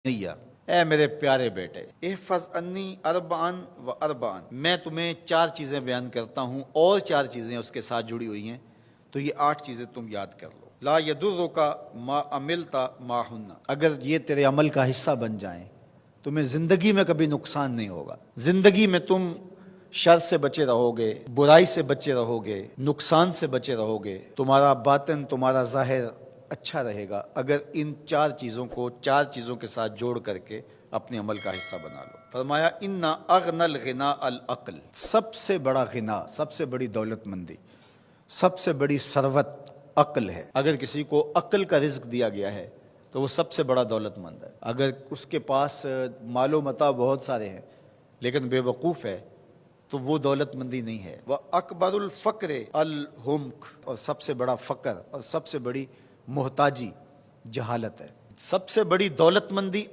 اے میرے پیارے بیٹے، احفظ انی اربعن و اربعن، میں تمہیں 4 چیزیں بیان کرتا ہوں اور 4 چیزیں اس کے ساتھ جڑی ہوئی ہیں، تو یہ 8 چیزیں تم یاد کر لو۔ لا یضرک ما عملت معہن، اگر یہ تیرے عمل کا حصہ بن جائیں تمہیں زندگی میں کبھی نقصان نہیں ہوگا۔ زندگی میں تم شر سے بچے رہو گے، برائی سے بچے رہو گے، نقصان سے بچے رہو گے، تمہارا باطن تمہارا ظاہر اچھا رہے گا اگر ان 4 چیزوں کو 4 چیزوں کے ساتھ جوڑ کر کے اپنے عمل کا حصہ بنا لو۔ فرمایا ان اغنى الغناء العقل، سب سے بڑا غنا، سب سے بڑی دولت مندی، سب سے بڑی ثروت عقل ہے۔ اگر کسی کو عقل کا رزق دیا گیا ہے تو وہ سب سے بڑا دولت مند ہے۔ اگر اس کے پاس مال و متاع بہت سارے ہیں لیکن بے وقوف ہے تو وہ دولت مندی نہیں ہے۔ واکبر الفقر الحمق، اور سب سے بڑا فقر اور سب سے بڑی محتاجی جہالت ہے۔ سب سے بڑی دولت مندی